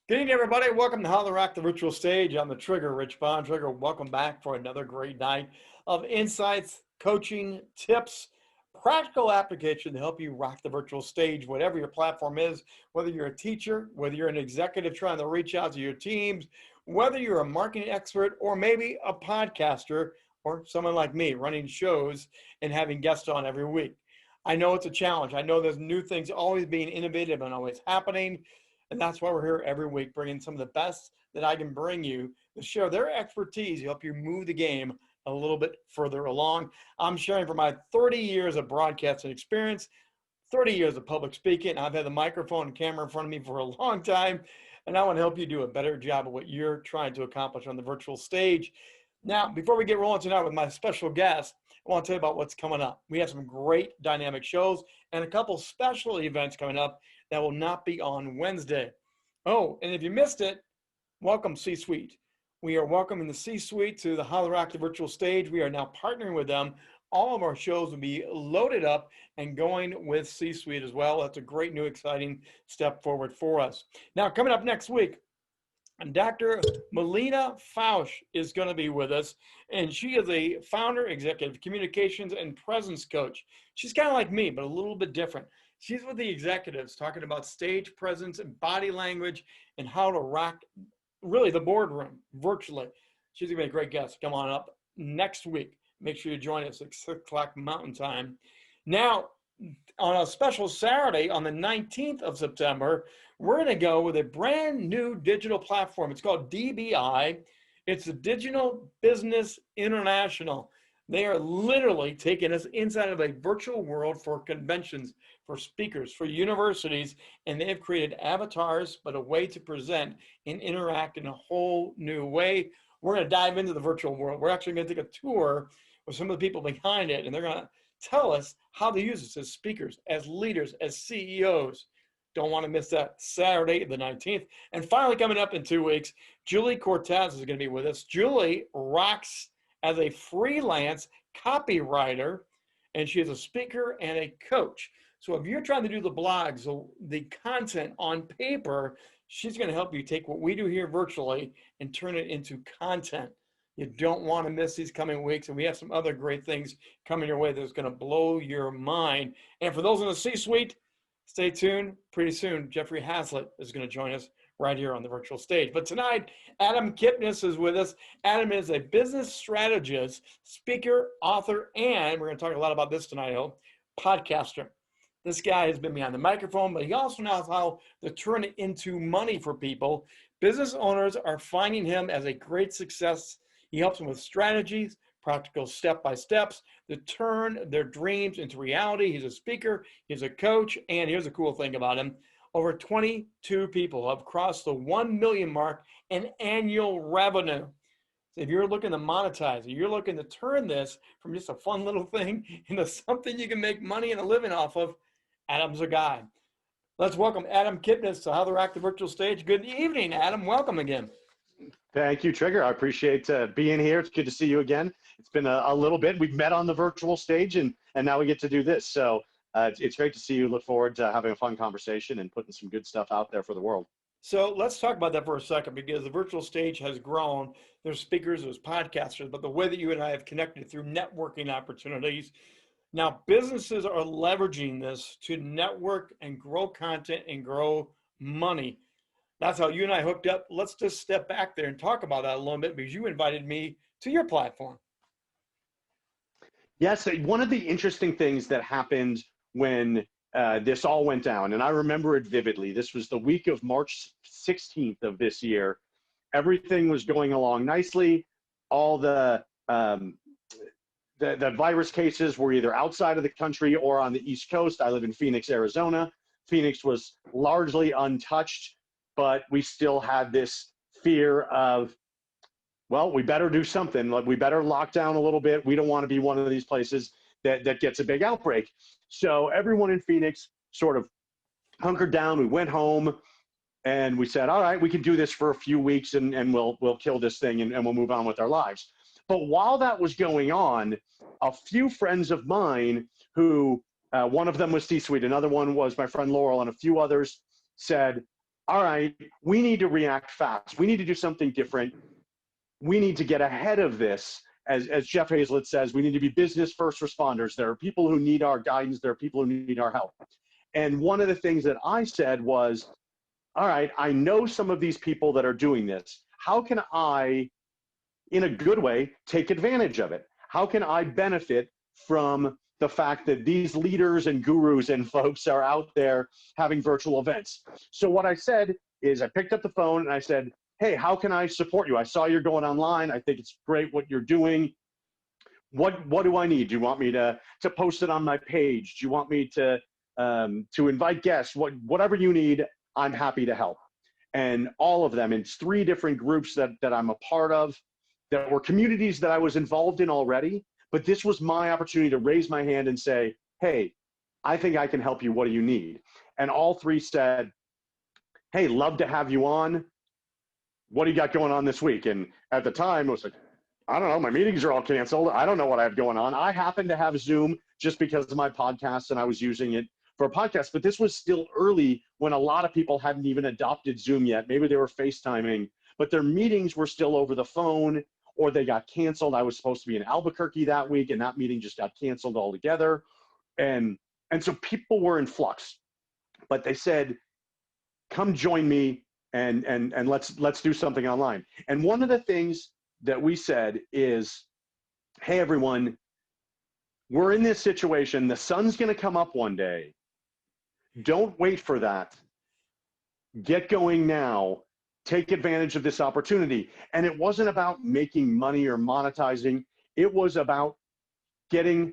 Good evening, everybody. Welcome to How to Rock the Virtual Stage. I'm the Trigger, Rich Bontrager. Welcome back for another great night of insights, coaching, tips, practical application to help you rock the virtual stage, whatever your platform is, whether you're a teacher, whether you're an executive trying to reach out to your teams, whether you're a marketing expert, or maybe a podcaster, or someone like me running shows and having guests on every week. I know it's a challenge. I know there's new things always being innovative and always happening. And that's why we're here every week, bringing some of the best that I can bring you to share their expertise to help you move the game a little bit further along. I'm sharing from my 30 years of broadcasting experience, 30 years of public speaking. I've had the microphone and camera in front of me for a long time, and I want to help you do a better job of what you're trying to accomplish on the virtual stage. Now, before we get rolling tonight with my special guest, I want to tell you about what's coming up. We have some great dynamic shows and a couple special events coming up that will not be on Wednesday. Oh, and if you missed it, welcome C-Suite. We are welcoming the C-Suite to the How to Rock the Virtual Stage. We are now partnering with them. All of our shows will be loaded up and going with C-Suite as well. That's a great new exciting step forward for us. Now, coming up next week, and Dr. Melina Fausch is going to be with us, and she is a founder, executive communications, and presence coach. She's kind of like me, but a little bit different. She's with the executives talking about stage presence and body language and how to rock really the boardroom virtually. She's going to be a great guest. Come on up next week. Make sure you join us at 6 o'clock Mountain Time. Now, on a special Saturday on the 19th of September, we're going to go with a brand new digital platform. It's called DBI. It's the Digital Business International. They are literally taking us inside of a virtual world for conventions, for speakers, for universities, and they have created avatars, but a way to present and interact in a whole new way. We're going to dive into the virtual world. We're actually going to take a tour with some of the people behind it, and they're going to tell us how to use this as speakers, as leaders, as CEOs. Don't want to miss that Saturday, the 19th. And finally, coming up in 2 weeks, Julie Cortez is going to be with us. Julie rocks as a freelance copywriter, and she is a speaker and a coach. So if you're trying to do the blogs, the content on paper, she's going to help you take what we do here virtually and turn it into content. You don't want to miss these coming weeks, and we have some other great things coming your way that's going to blow your mind. And for those in the C-Suite, stay tuned. Pretty soon, Jeffrey Haslett is going to join us right here on the virtual stage. But tonight, Adam Kipnes is with us. Adam is a business strategist, speaker, author, and we're going to talk a lot about this tonight, podcaster. This guy has been behind the microphone, but he also knows how to turn it into money for people. Business owners are finding him as a great success. He helps them with strategies, practical step-by-steps to turn their dreams into reality. He's a speaker, he's a coach, and here's a cool thing about him. Over 22 people have crossed the 1 million mark in annual revenue. So if you're looking to monetize it, you're looking to turn this from just a fun little thing into something you can make money and a living off of, Adam's a guy. Let's welcome Adam Kipnes to How to Rock the Virtual Stage. Good evening, Adam. Welcome again. Thank you, Trigger. I appreciate being here. It's good to see you again. It's been a little bit. We've met on the virtual stage, and now we get to do this. So it's great to see you. Look forward to having a fun conversation and putting some good stuff out there for the world. So let's talk about that for a second, because the virtual stage has grown. There's speakers, there's podcasters, but the way that you and I have connected through networking opportunities. Now, businesses are leveraging this to network and grow content and grow money. That's how you and I hooked up. Let's just step back there and talk about that a little bit, because you invited me to your platform. Yes, one of the interesting things that happened when this all went down, and I remember it vividly, this was the week of March 16th of this year. Everything was going along nicely. All the virus cases were either outside of the country or on the East Coast. I live in Phoenix, Arizona. Phoenix was largely untouched, but we still had this fear of, well, we better do something. Like, we better lock down a little bit. We don't want to be one of these places that gets a big outbreak. So everyone in Phoenix sort of hunkered down. We went home and we said, all right, we can do this for a few weeks and we'll kill this thing and we'll move on with our lives. But while that was going on, a few friends of mine who, one of them was C-Suite, another one was my friend Laurel, and a few others said, all right, we need to react fast. We need to do something different. We need to get ahead of this. As Jeff Hazlett says, we need to be business first responders. There are people who need our guidance. There are people who need our help. And one of the things that I said was, all right, I know some of these people that are doing this. How can I, in a good way, take advantage of it? How can I benefit from the fact that these leaders and gurus and folks are out there having virtual events? So what I said is I picked up the phone and I said, hey, how can I support you? I saw you're going online. I think it's great what you're doing. What do I need? Do you want me to post it on my page? Do you want me to invite guests? Whatever you need, I'm happy to help. And all of them, it's 3 different groups that I'm a part of, that were communities that I was involved in already, but this was my opportunity to raise my hand and say, hey, I think I can help you. What do you need? And all 3 said, hey, love to have you on. What do you got going on this week? And at the time, it was like, I don't know, my meetings are all canceled. I don't know what I have going on. I happen to have Zoom just because of my podcast, and I was using it for a podcast, but this was still early when a lot of people hadn't even adopted Zoom yet. Maybe they were FaceTiming, but their meetings were still over the phone, or they got canceled. I was supposed to be in Albuquerque that week, and that meeting just got canceled altogether. And so people were in flux, but they said, come join me and let's do something online. And one of the things that we said is, hey, everyone, we're in this situation. The sun's going to come up one day. Don't wait for that. Get going now. Take advantage of this opportunity. And it wasn't about making money or monetizing. It was about getting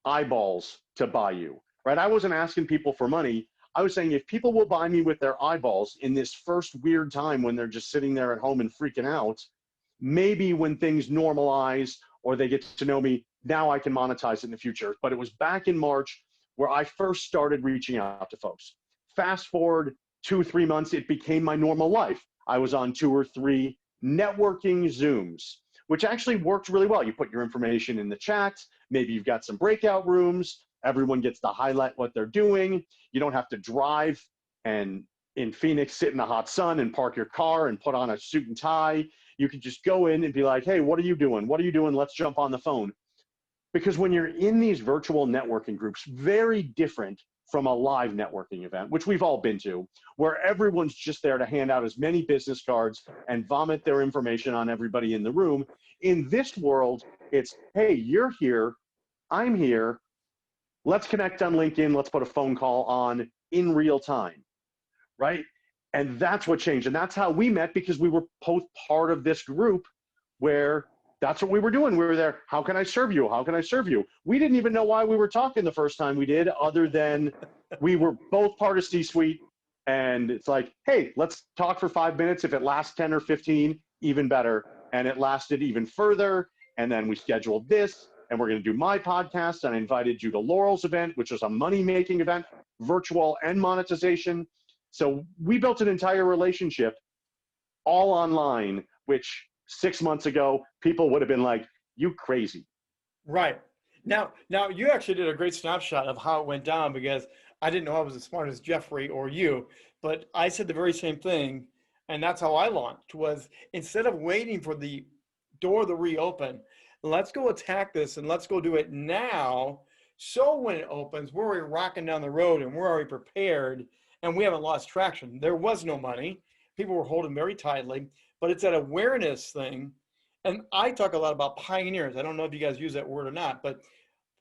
eyeballs to buy you, right? I wasn't asking people for money. I was saying, if people will buy me with their eyeballs in this first weird time when they're just sitting there at home and freaking out, maybe when things normalize or they get to know me, now I can monetize it in the future. But it was back in March where I first started reaching out to folks. Fast forward 2-3 months, it became my normal life. I was on 2 or 3 networking Zooms, which actually worked really well. You put your information in the chat. Maybe you've got some breakout rooms. Everyone gets to highlight what they're doing. You don't have to drive and in Phoenix sit in the hot sun and park your car and put on a suit and tie. You can just go in and be like, hey, what are you doing? What are you doing? Let's jump on the phone. Because when you're in these virtual networking groups, very different from a live networking event, which we've all been to, where everyone's just there to hand out as many business cards and vomit their information on everybody in the room. In this world, it's, hey, you're here, I'm here, let's connect on LinkedIn, let's put a phone call on in real time, right? And that's what changed. And that's how we met, because we were both part of this group where that's what we were doing. We were there. How can I serve you? How can I serve you? We didn't even know why we were talking the first time we did, other than we were both part of C-suite. And it's like, hey, let's talk for 5 minutes. If it lasts 10 or 15, even better. And it lasted even further. And then we scheduled this, and we're going to do my podcast. And I invited you to Laurel's event, which was a money-making event, virtual and monetization. So we built an entire relationship all online, which 6 months ago, people would have been like, you crazy. Right. Now you actually did a great snapshot of how it went down, because I didn't know I was as smart as Jeffrey or you, but I said the very same thing. And that's how I launched, was instead of waiting for the door to reopen, let's go attack this and let's go do it now. So when it opens, we're already rocking down the road and we're already prepared and we haven't lost traction. There was no money. People were holding very tightly, but it's that awareness thing. And I talk a lot about pioneers. I don't know if you guys use that word or not, but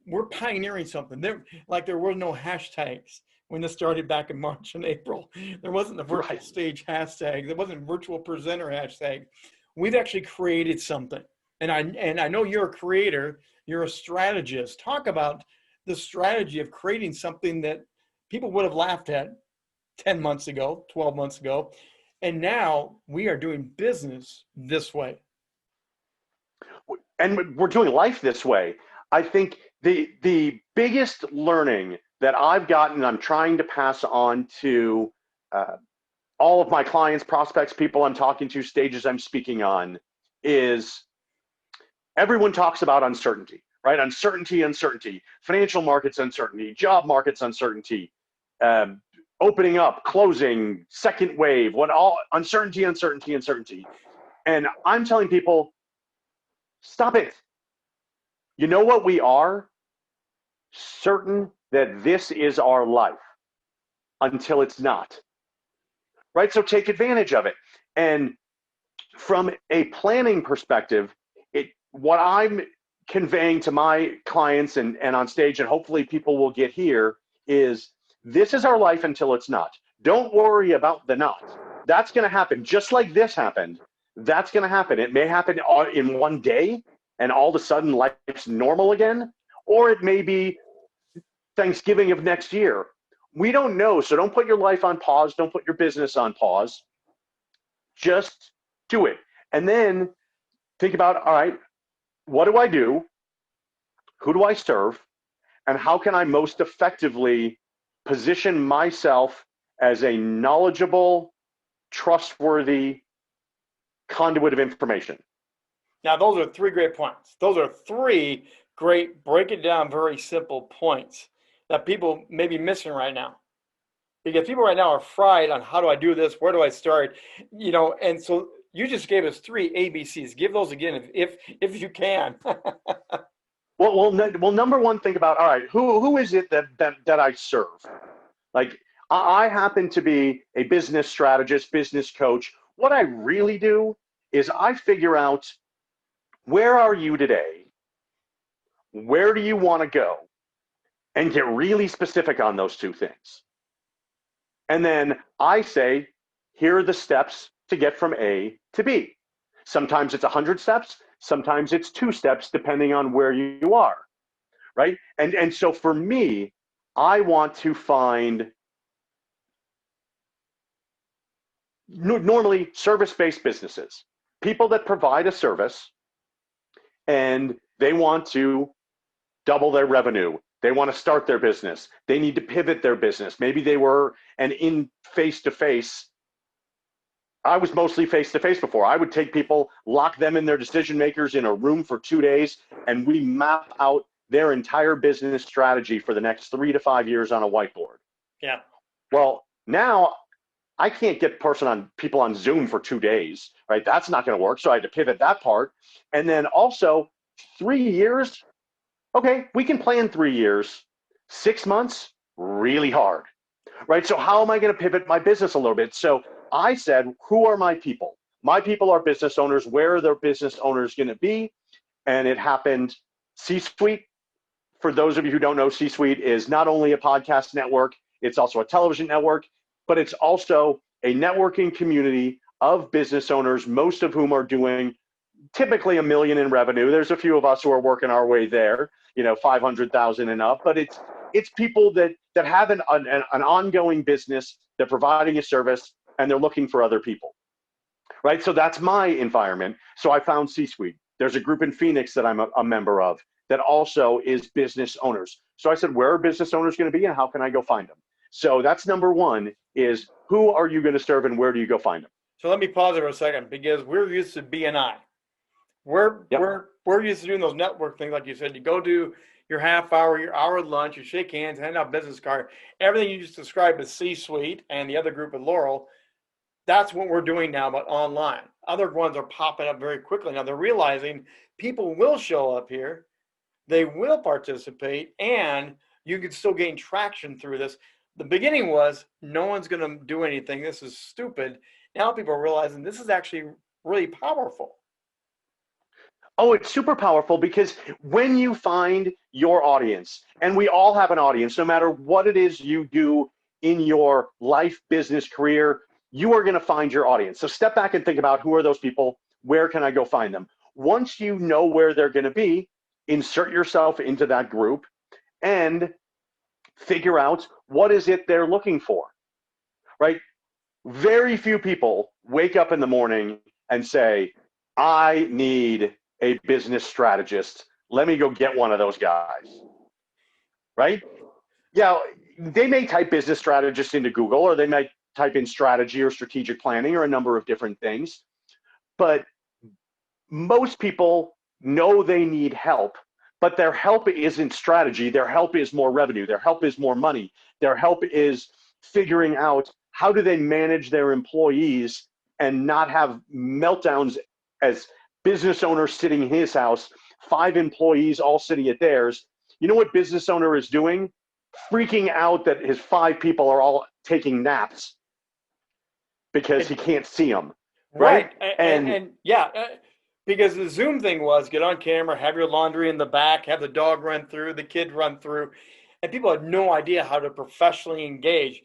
we're pioneering something. There were no hashtags when this started back in March and April. There wasn't a virtual stage hashtag. There wasn't virtual presenter hashtag. We've actually created something. And I know you're a creator, you're a strategist. Talk about the strategy of creating something that people would have laughed at 10 months ago, 12 months ago. And now we are doing business this way. And we're doing life this way. I think the biggest learning that I've gotten, I'm trying to pass on to all of my clients, prospects, people I'm talking to, stages I'm speaking on, is everyone talks about uncertainty, right? Uncertainty, financial markets uncertainty, job markets uncertainty, opening up, closing, second wave, what all uncertainty. And I'm telling people, stop it. You know what we are? Certain that this is our life until it's not. Right? So take advantage of it. And from a planning perspective, what I'm conveying to my clients and on stage, and hopefully people will get here, is this is our life until it's not. Don't worry about the not. That's going to happen. Just like this happened, that's going to happen. It may happen in one day and all of a sudden life's normal again, or it may be Thanksgiving of next year. We don't know. So don't put your life on pause. Don't put your business on pause. Just do it. And then think about, all right, what do I do? Who do I serve? And how can I most effectively position myself as a knowledgeable, trustworthy conduit of information? Now, those are three great points. Those are three great, break it down, very simple points that people may be missing right now. Because people right now are fried on how do I do this? Where do I start? And so you just gave us three ABCs. Give those again if you can. Well, number one, think about, all right, who is it that I serve? Like, I happen to be a business strategist, business coach. What I really do is I figure out, where are you today? Where do you want to go? And get really specific on those two things. And then I say, here are the steps to get from A to B. Sometimes it's 100 steps. Sometimes it's 2 steps, depending on where you are, right? And so for me, I want to find normally service-based businesses, people that provide a service and they want to double their revenue. They want to start their business. They need to pivot their business. Maybe they were in face-to-face. I was mostly face-to-face before. I would take people, lock them in their decision makers in a room for 2 days, and we map out their entire business strategy for the next 3 to 5 years on a whiteboard. Yeah. Well, now I can't get people on Zoom for 2 days, right? That's not going to work. So I had to pivot that part. And then also 3 years. Okay, we can plan 3 years. 6 months, really hard, right? So how am I going to pivot my business a little bit? So I said, who are my people? My people are business owners. Where are their business owners going to be? And it happened. C-Suite, for those of you who don't know, C-Suite is not only a podcast network, it's also a television network, but it's also a networking community of business owners, most of whom are doing typically $1 million in revenue. There's a few of us who are working our way there, 500,000 and up, but it's people that have an ongoing business, they're providing a service, and they're looking for other people, right? So that's my environment. So I found C-Suite. There's a group in Phoenix that I'm a member of that also is business owners. So I said, where are business owners going to be and how can I go find them? So that's number one, is who are you going to serve and where do you go find them? So let me pause there for a second, because we're used to BNI. We're used to doing those network things, like you said. You go do your half hour, your hour lunch, you shake hands, hand out business card. Everything you just described as C-Suite and the other group at Laurel, that's what we're doing now, but online. Other ones are popping up very quickly now. They're realizing people will show up here, they will participate, and you can still gain traction through this. The beginning was, no one's going to do anything. This is stupid. Now people are realizing this is actually really powerful. Oh, it's super powerful, because when you find your audience, and we all have an audience, no matter what it is you do in your life, business, career, you are going to find your audience. So step back and think about, who are those people? Where can I go find them? Once you know where they're going to be, insert yourself into that group and figure out what is it they're looking for, right? Very few people wake up in the morning and say, I need a business strategist. Let me go get one of those guys, right? Yeah, they may type business strategist into Google, or they might type in strategy or strategic planning or a number of different things. But most people know they need help, but their help isn't strategy. Their help is more revenue. Their help is more money. Their help is figuring out how do they manage their employees and not have meltdowns as business owner sitting in his house, 5 employees all sitting at theirs. You know what business owner is doing? Freaking out that his 5 people are all taking naps because he can't see them, right? Right. And yeah, because the Zoom thing was get on camera, have your laundry in the back, have the dog run through, the kid run through, and people had no idea how to professionally engage.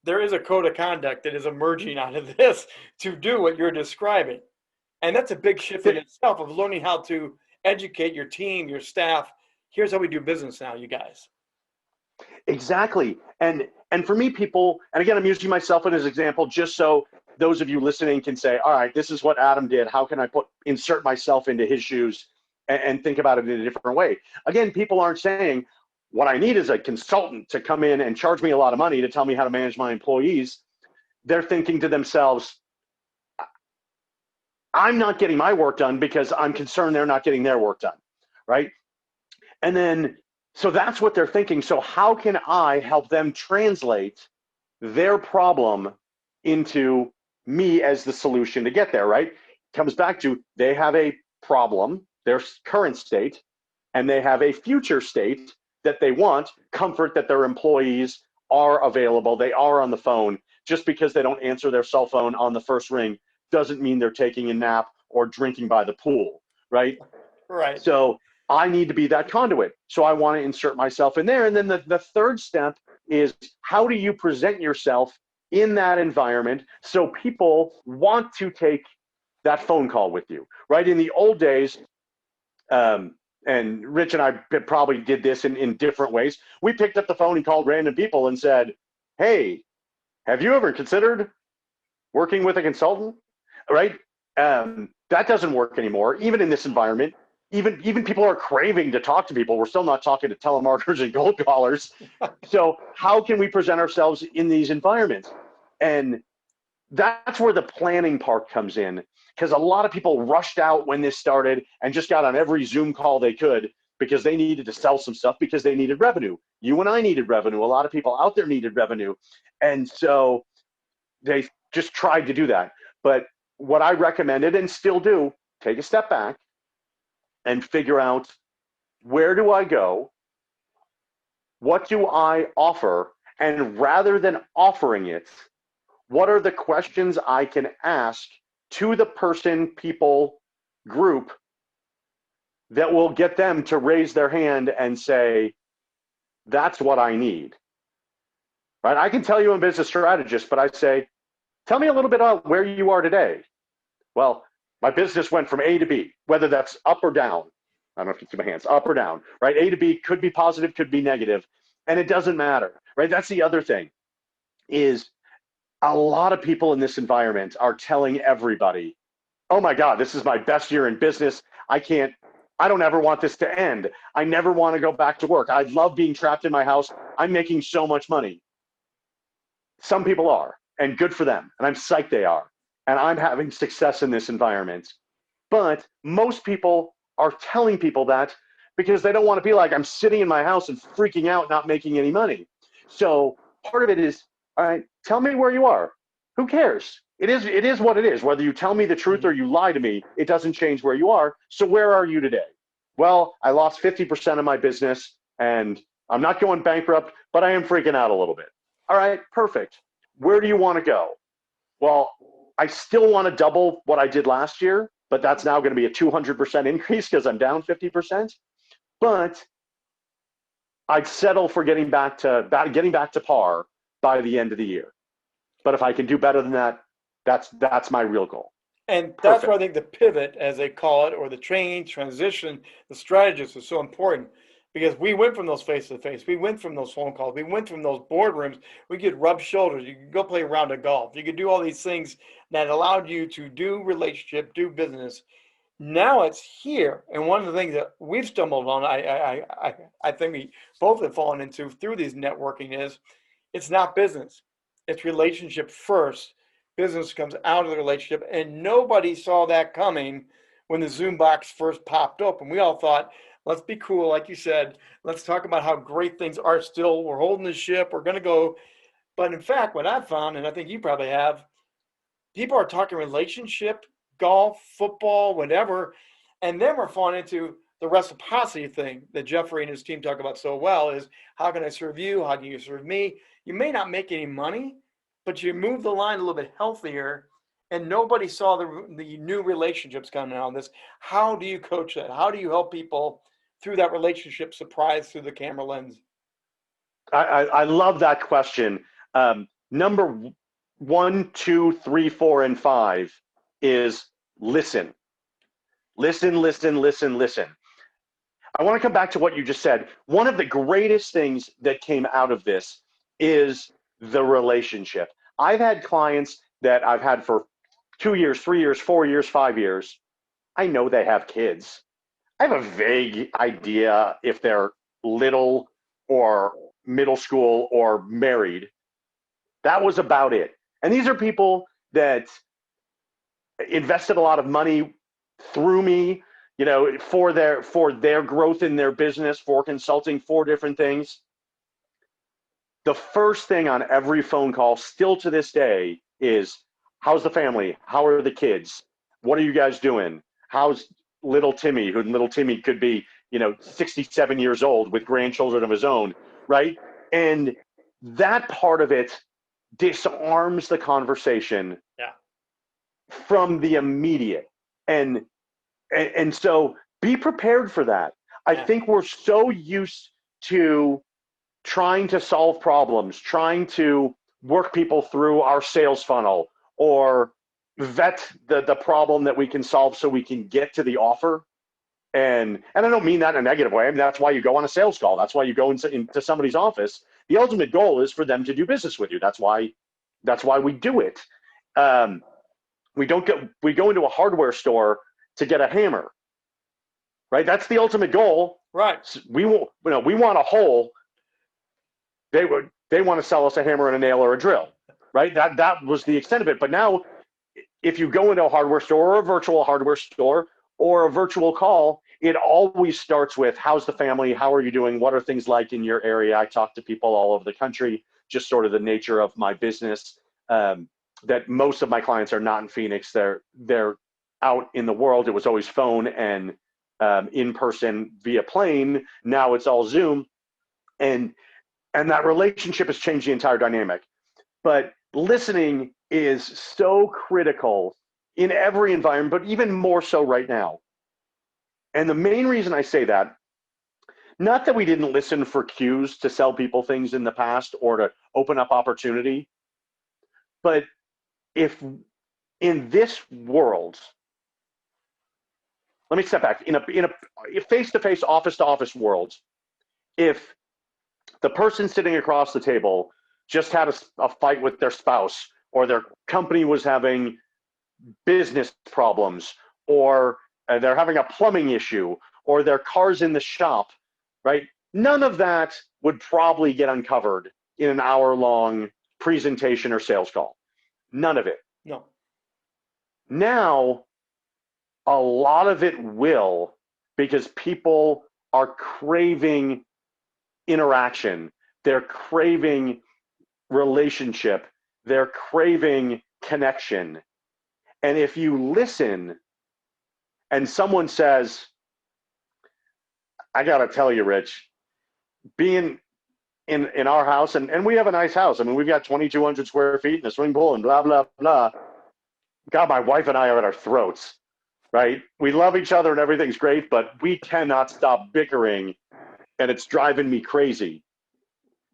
There is a code of conduct that is emerging out of this to do what you're describing. And that's a big shift in itself of learning how to educate your team, your staff. Here's how we do business now, you guys. Exactly. And for me, people, and again, I'm using myself as an example just so those of you listening can say, all right, this is what Adam did. How can I insert myself into his shoes and think about it in a different way? Again, people aren't saying what I need is a consultant to come in and charge me a lot of money to tell me how to manage my employees. They're thinking to themselves, I'm not getting my work done because I'm concerned they're not getting their work done, right? And then, so that's what they're thinking. So how can I help them translate their problem into me as the solution to get there, right? Comes back to they have a problem, their current state, and they have a future state that they want, comfort that their employees are available, they are on the phone. Just because they don't answer their cell phone on the first ring doesn't mean they're taking a nap or drinking by the pool, right? Right. So I need to be that conduit. So I want to insert myself in there. And then the third step is how do you present yourself in that environment so people want to take that phone call with you, right? In the old days, and Rich and I probably did this in different ways. We picked up the phone and called random people and said, hey, have you ever considered working with a consultant, right? That doesn't work anymore, even in this environment. Even people are craving to talk to people. We're still not talking to telemarketers and cold callers. So how can we present ourselves in these environments? And that's where the planning part comes in, because a lot of people rushed out when this started and just got on every Zoom call they could because they needed to sell some stuff because they needed revenue. You and I needed revenue. A lot of people out there needed revenue. And so they just tried to do that. But what I recommended and still do, take a step back and figure out, where do I go? What do I offer? And rather than offering it, what are the questions I can ask to the person, people, group that will get them to raise their hand and say, that's what I need, right? I can tell you I'm a business strategist, but I say, tell me a little bit about where you are today. Well, my business went from A to B, whether that's up or down. I don't know if you can see my hands, up or down, right? A to B could be positive, could be negative, and it doesn't matter, right? That's the other thing, is a lot of people in this environment are telling everybody, oh my God, this is my best year in business. I don't ever want this to end. I never want to go back to work. I love being trapped in my house. I'm making so much money. Some people are, and good for them. And I'm psyched they are. And I'm having success in this environment. But most people are telling people that because they don't want to be like, I'm sitting in my house and freaking out, not making any money. So part of it is, all right, tell me where you are. Who cares? It is what it is. Whether you tell me the truth or you lie to me, it doesn't change where you are. So where are you today? Well, I lost 50% of my business and I'm not going bankrupt, but I am freaking out a little bit. All right, perfect. Where do you want to go? Well, I still want to double what I did last year, but that's now going to be a 200% increase because I'm down 50%. But I'd settle for getting back to par by the end of the year. But if I can do better than that, that's my real goal. And that's where I Perfect. think the pivot, as they call it, or the change, transition, the strategist is so important, because we went from those face to face, we went from those phone calls, we went from those boardrooms. We could rub shoulders. You could go play a round of golf. You could do all these things that allowed you to do relationship, do business. Now it's here, and one of the things that we've stumbled on, I think we both have fallen into through these networking is, it's not business, it's relationship first. Business comes out of the relationship, and nobody saw that coming when the Zoom box first popped up, and we all thought, let's be cool, like you said, let's talk about how great things are still. We're holding the ship, we're going to go. But in fact, what I've found, and I think you probably have, people are talking relationship, golf, football, whatever, and then we're falling into the reciprocity thing that Jeffrey and his team talk about so well is how can I serve you? How can you serve me? You may not make any money, but you move the line a little bit healthier, and nobody saw the new relationships coming out of this. How do you coach that? How do you help people through that relationship surprise through the camera lens? I love that question. Number 1, 2, 3, 4, and 5 is listen. Listen, listen, listen, listen. I want to come back to what you just said. One of the greatest things that came out of this is the relationship. I've had clients that I've had for 2 years, 3 years, 4 years, 5 years. I know they have kids. I have a vague idea if they're little or middle school or married. That was about it. And these are people that invested a lot of money through me, for their growth in their business, for consulting, for different things. The first thing on every phone call, still to this day, is how's the family? How are the kids? What are you guys doing? How's little Timmy? Who little Timmy could be, 67 years old with grandchildren of his own, right? And that part of it disarms the conversation from the immediate. And so be prepared for that. I think we're so used to trying to solve problems, trying to work people through our sales funnel or vet the problem that we can solve so we can get to the offer. And I don't mean that in a negative way. I mean, that's why you go on a sales call. That's why you go into somebody's office. The ultimate goal is for them to do business with you. That's why we do it. We go into a hardware store to get a hammer, right? That's the ultimate goal. Right. We want a hole. They want to sell us a hammer and a nail or a drill, right? That was the extent of it. But now, if you go into a hardware store or a virtual hardware store or a virtual call, it always starts with how's the family? How are you doing? What are things like in your area? I talk to people all over the country, just sort of the nature of my business, that most of my clients are not in Phoenix. They're out in the world. It was always phone and in person via plane. Now it's all Zoom. And that relationship has changed the entire dynamic. But listening is so critical in every environment, but even more so right now. And the main reason I say that, not that we didn't listen for cues to sell people things in the past or to open up opportunity, but if in this world, let me step back, in a face-to-face, office-to-office world, if the person sitting across the table just had a fight with their spouse, or their company was having business problems, or they're having a plumbing issue, or their car's in the shop, right? None of that would probably get uncovered in an hour-long presentation or sales call. None of it. No. Now, a lot of it will, because people are craving interaction. They're craving relationship. They're craving connection. And if you listen and someone says, I got to tell you, Rich, being in our house, and we have a nice house. I mean, we've got 2,200 square feet and a swimming pool and blah, blah, blah. God, my wife and I are at our throats, right? We love each other and everything's great, but we cannot stop bickering, and it's driving me crazy.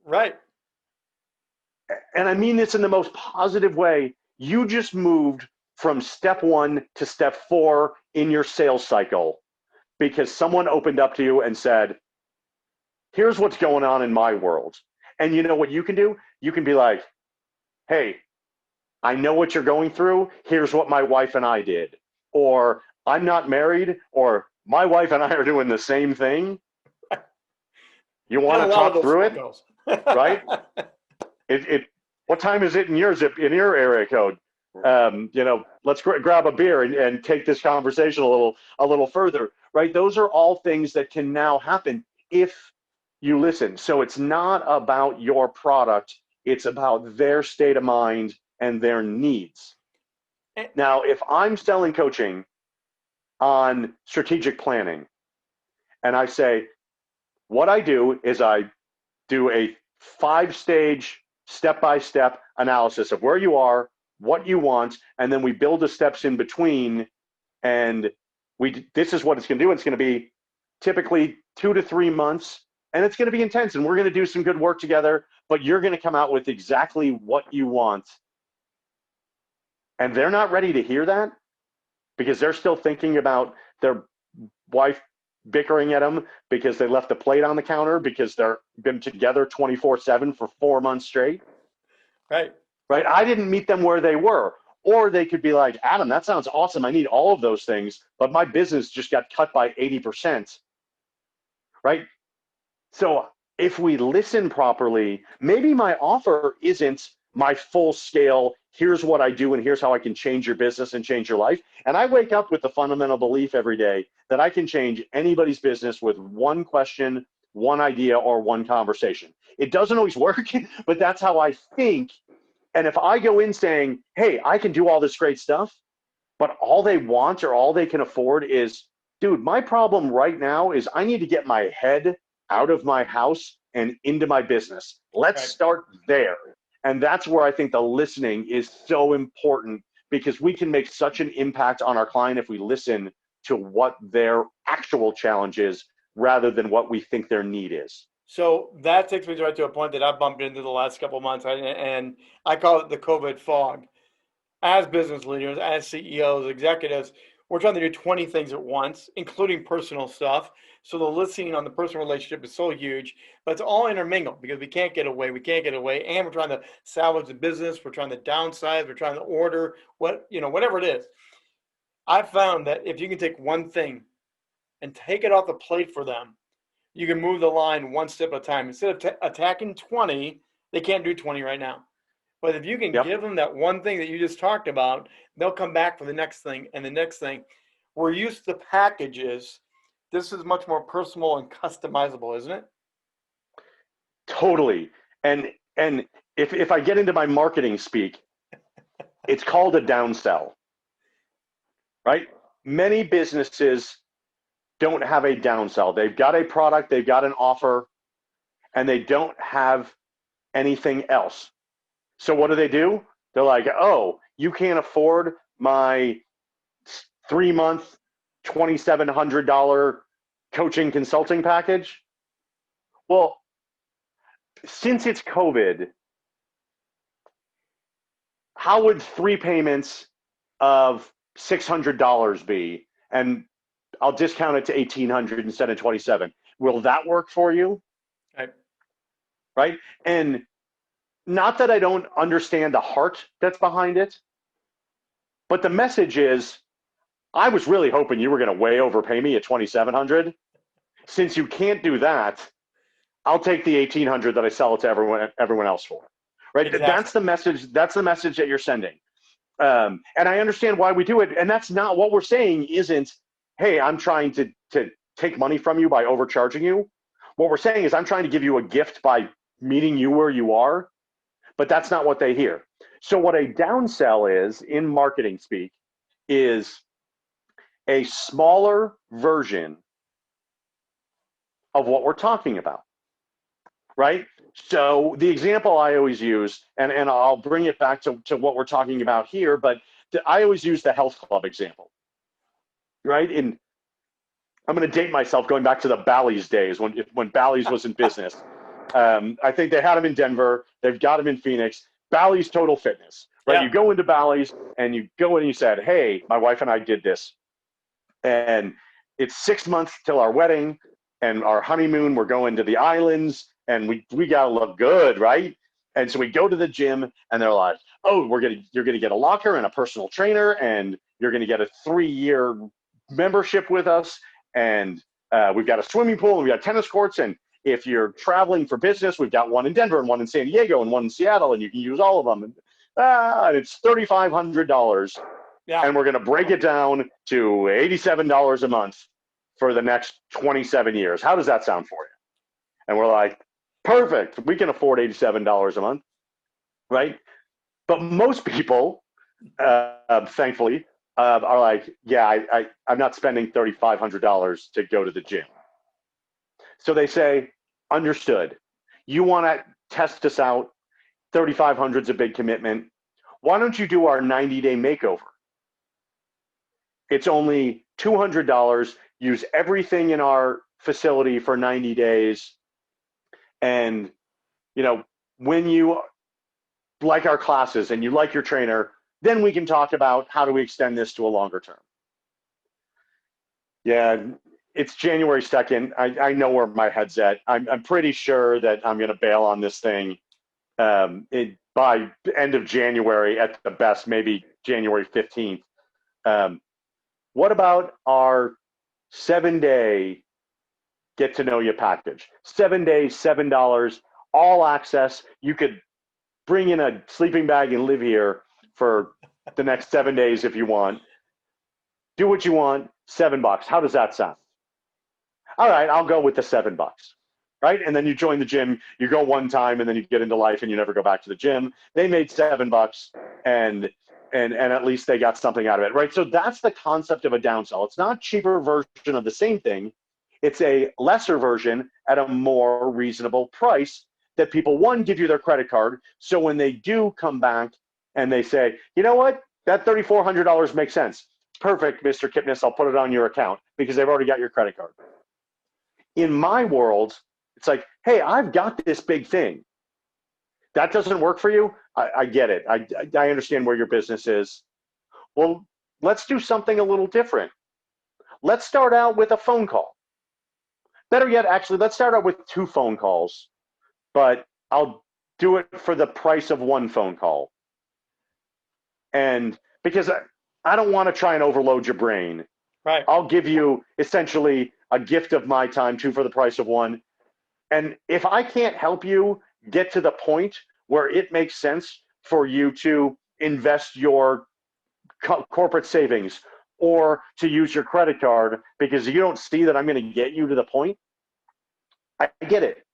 Right. And I mean this in the most positive way. You just moved from step 1 to step 4 in your sales cycle because someone opened up to you and said, here's what's going on in my world. And you know what you can do? You can be like, hey, I know what you're going through. Here's what my wife and I did. Or I'm not married, or my wife and I are doing the same thing. You want to talk through it, right? What time is it in your area code? Let's grab a beer and take this conversation a little further, right? Those are all things that can now happen if you listen. So it's not about your product. It's about their state of mind and their needs. Eh, Now, if I'm selling coaching on strategic planning and I say, what I do is I do a 5-stage step-by-step analysis of where you are, what you want, and then we build the steps in between. And this is what it's going to do. It's going to be typically 2 to 3 months, and it's going to be intense. And we're going to do some good work together, but you're going to come out with exactly what you want. And they're not ready to hear that because they're still thinking about their wife bickering at them because they left the plate on the counter because they're been together 24/7 for 4 months straight. right. Right? I didn't meet them where they were. Or they could be like, Adam, that sounds awesome. I need all of those things, but my business just got cut by 80%. Right? So if we listen properly, maybe my offer isn't my full scale, here's what I do and here's how I can change your business and change your life. And I wake up with the fundamental belief every day that I can change anybody's business with one question, one idea, or one conversation. It doesn't always work, but that's how I think. And if I go in saying, hey, I can do all this great stuff, but all they want or all they can afford is, dude, my problem right now is I need to get my head out of my house and into my business. Let's Right. start there. And that's where I think the listening is so important because we can make such an impact on our client if we listen to what their actual challenge is rather than what we think their need is. So that takes me right to a point that I've bumped into the last couple of months, and I call it the COVID fog. As business leaders, as CEOs, executives, we're trying to do 20 things at once, including personal stuff. So the listening on the personal relationship is so huge, but it's all intermingled because we can't get away. We can't get away. And we're trying to salvage the business. We're trying to downsize. We're trying to order whatever it is. I've found that if you can take one thing and take it off the plate for them, you can move the line one step at a time. Instead of attacking 20, they can't do 20 right now. But if you can Yep. give them that one thing that you just talked about, they'll come back for the next thing and the next thing. We're used to packages. This is much more personal and customizable, isn't it? Totally. And if I get into my marketing speak, it's called a downsell, right? Many businesses don't have a downsell. They've got a product, they've got an offer, and they don't have anything else. So what do? They're like, oh, you can't afford my 3-month, $2,700 coaching consulting package? Well, since it's COVID, how would 3 payments of $600 be? And I'll discount it to 1,800 instead of 27. Will that work for you? Right. Right? And not that I don't understand the heart that's behind it, but the message is, I was really hoping you were going to way overpay me at 2,700. Since you can't do that, I'll take the 1,800 that I sell it to everyone else for. Right? Exactly. That's the message. That's the message that you're sending. And I understand why we do it. And that's not what we're saying. Isn't, hey, I'm trying to take money from you by overcharging you. What we're saying is I'm trying to give you a gift by meeting you where you are. But that's not what they hear. So what a downsell is in marketing speak is a smaller version of what we're talking about, right? So the example I always use, and I'll bring it back to what we're talking about here, but I always use the health club example, right? And I'm going to date myself going back to the Bally's days when Bally's was in business. I think they had them in Denver. They've got them in Phoenix. Bally's Total Fitness, right? Yeah. You go into Bally's and you go in and you said, hey, my wife and I did this. And it's 6 months till our wedding and our honeymoon. We're going to the islands and we got to look good, right? And so we go to the gym and they're like, oh, you're going to get a locker and a personal trainer and you're going to get a 3-year membership with us. And we've got a swimming pool and we've got tennis courts. And if you're traveling for business, we've got one in Denver and one in San Diego and one in Seattle, and you can use all of them. And it's $3,500. Yeah. And we're going to break it down to $87 a month for the next 27 years. How does that sound for you? And we're like, perfect. We can afford $87 a month. right? But most people, thankfully, are like, yeah, I'm not spending $3,500 to go to the gym. So they say, understood. You want to test us out? 3,500 is a big commitment. Why don't you do our 90-day makeover? It's only $200. Use everything in our facility for 90 days. And, you know, when you like our classes and you like your trainer, then we can talk about how do we extend this to a longer term. Yeah, it's January 2nd. I know where my head's at. I'm pretty sure that I'm going to bail on this thing by end of January at the best, maybe January 15th. What about our 7-day get to know you package? 7 days, $7, all access. You could bring in a sleeping bag and live here for the next 7 days if you want. Do what you want, $7. How does that sound? All right, I'll go with the $7. Right? And then you join the gym, you go one time, and then you get into life and you never go back to the gym. They made $7 and at least they got something out of it, right? So that's the concept of a downsell. It's not a cheaper version of the same thing. It's a lesser version at a more reasonable price that people, one, give you their credit card. So when they do come back and they say, you know what, that $3,400 makes sense. Perfect, Mr. Kipnes, I'll put it on your account because they've already got your credit card. In my world, it's like, hey, I've got this big thing. That doesn't work for you? I get it. I understand where your business is. Well, let's do something a little different. Let's start out with a phone call. Better yet, actually, let's start out with 2 phone calls, but I'll do it for the price of 1 phone call. And because I don't want to try and overload your brain. Right. I'll give you essentially a gift of my time, 2 for the price of 1. And if I can't help you get to the point where it makes sense for you to invest your corporate savings or to use your credit card because you don't see that I'm going to get you to the point, I get it.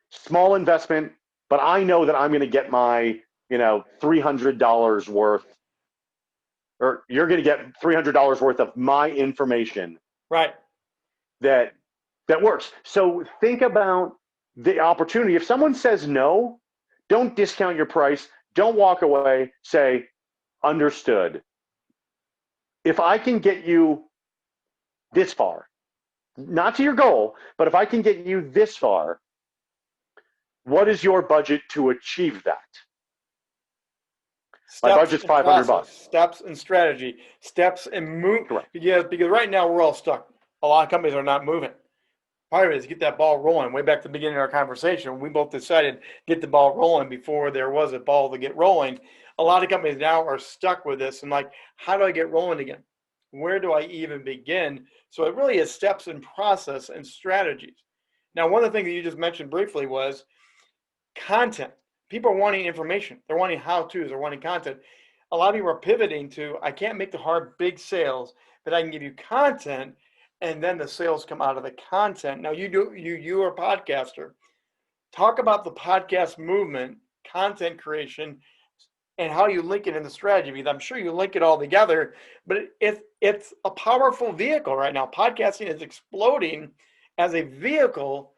Small investment, but I know that I'm going to get my, $300 worth, or you're going to get $300 worth of my information. Right. That works. So think about the opportunity. If someone says no, don't discount your price. Don't walk away. Say, understood. If I can get you this far, not to your goal, but if I can get you this far, what is your budget to achieve that? My Steps budget's and $500. process, steps and strategy, steps and move. Correct. Yeah, because right now we're all stuck. A lot of companies are not moving. Part of it is get that ball rolling. Way back to the beginning of our conversation, we both decided get the ball rolling before there was a ball to get rolling. A lot of companies now are stuck with this and like, how do I get rolling again? Where do I even begin? So it really is steps and process and strategies. Now, one of the things that you just mentioned briefly was content. People are wanting information. They're wanting how-tos. They're wanting content. A lot of people are pivoting to, I can't make the hard, big sales, but I can give you content, and then the sales come out of the content. Now, you're a podcaster. Talk about the podcast movement, content creation, and how you link it in the strategy. Because I'm sure you link it all together, but it's a powerful vehicle right now. Podcasting is exploding as a vehicle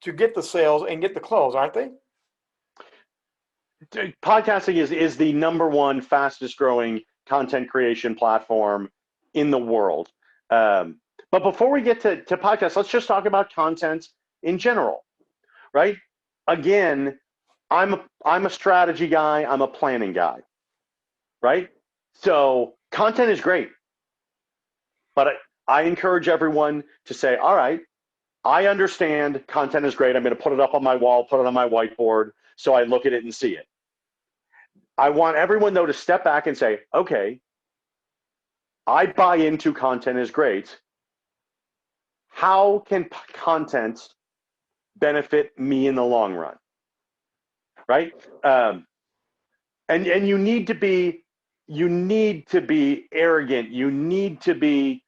to get the sales and get the close, aren't they? Podcasting is the number 1 fastest growing content creation platform in the world. But before we get to podcasts, let's just talk about content in general, right? Again, I'm a strategy guy. I'm a planning guy, right? So content is great, but I encourage everyone to say, all right, I understand content is great. I'm going to put it up on my wall, put it on my whiteboard, so I look at it and see it. I want everyone, though, to step back and say, okay, I buy into content is great. How can content benefit me in the long run, right? And you need to be arrogant. You need to be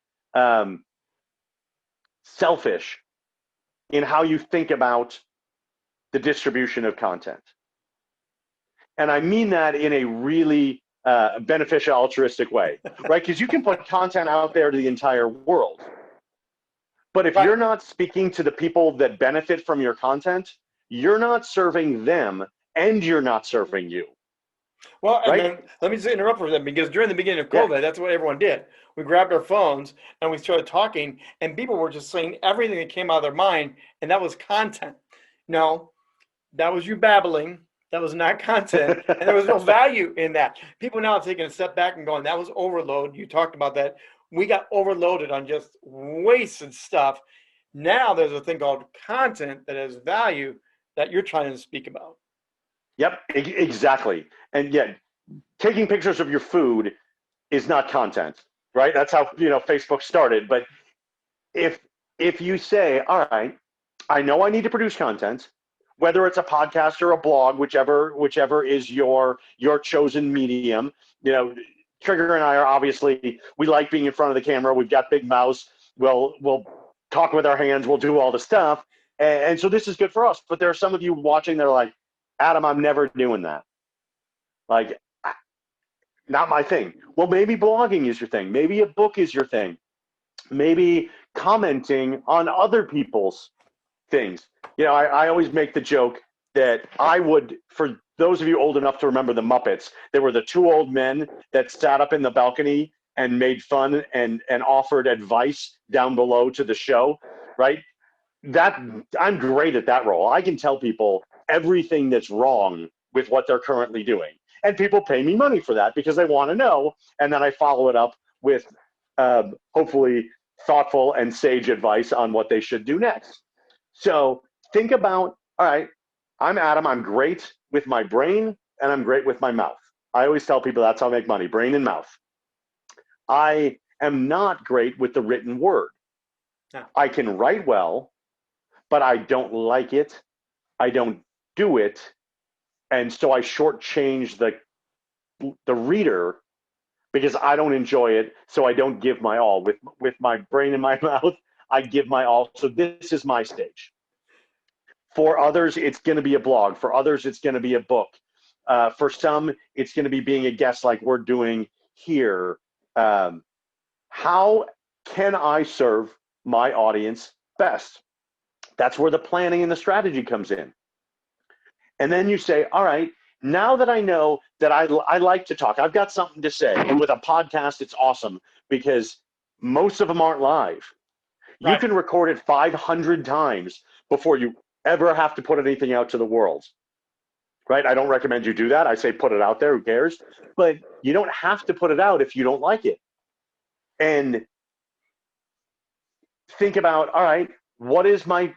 selfish in how you think about the distribution of content. And I mean that in a really beneficial, altruistic way, right? Because you can put content out there to the entire world. But if Right. you're not speaking to the people that benefit from your content, you're not serving them and you're not serving you, Well, and right? then let me just interrupt for a second because during the beginning of Yeah. COVID, that's what everyone did. We grabbed our phones and we started talking, and people were just saying everything that came out of their mind, and that was content. No, that was you babbling. That was not content, and there was no value in that. People now are taking a step back and going, "That was overload." You talked about that. We got overloaded on just wasted stuff. Now there's a thing called content that has value that you're trying to speak about. Yep, exactly. And yet, taking pictures of your food is not content, right? That's how Facebook started. But if you say, all right, I know I need to produce content, whether it's a podcast or a blog, whichever is your chosen medium. Trigger and I are obviously, we like being in front of the camera. We've got big mouths. We'll talk with our hands. We'll do all the stuff, and so this is good for us. But there are some of you watching that are like, Adam, I'm never doing that. Like, not my thing. Well, maybe blogging is your thing. Maybe a book is your thing. Maybe commenting on other people's things. I always make the joke that I would, for those of you old enough to remember the Muppets, there were the two old men that sat up in the balcony and made fun and offered advice down below to the show, right? That I'm great at that role. I can tell people everything that's wrong with what they're currently doing. And people pay me money for that because they want to know. And then I follow it up with hopefully thoughtful and sage advice on what they should do next. So think about, all right, I'm Adam. I'm great with my brain and I'm great with my mouth. I always tell people that's how I make money, brain and mouth. I am not great with the written word. Yeah. I can write well, but I don't like it. I don't do it. And so I shortchange the reader because I don't enjoy it. So I don't give my all. With my brain in my mouth, I give my all. So this is my stage. For others, it's going to be a blog. For others, it's going to be a book. For some, it's going to be being a guest like we're doing here. How can I serve my audience best? That's where the planning and the strategy comes in. And then you say, all right, now that I know that I like to talk, I've got something to say. And with a podcast, it's awesome because most of them aren't live. You Right. can record it 500 times before you ever have to put anything out to the world, right? I don't recommend you do that. I say put it out there, who cares? But you don't have to put it out if you don't like it. And think about, all right, what is my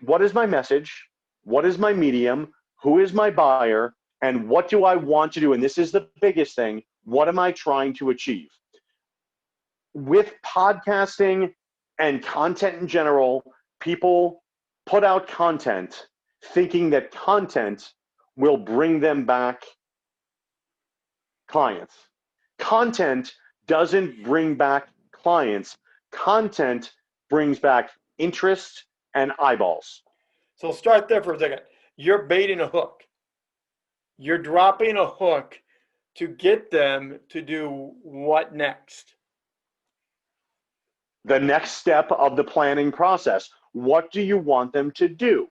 message? What is my medium? Who is my buyer? And what do I want to do? And this is the biggest thing. What am I trying to achieve? With podcasting and content in general, people put out content thinking that content will bring them back clients. Content doesn't bring back clients. Content brings back interest and eyeballs. So start there for a second. You're baiting a hook. You're dropping a hook to get them to do what next? The next step of the planning process. What do you want them to do?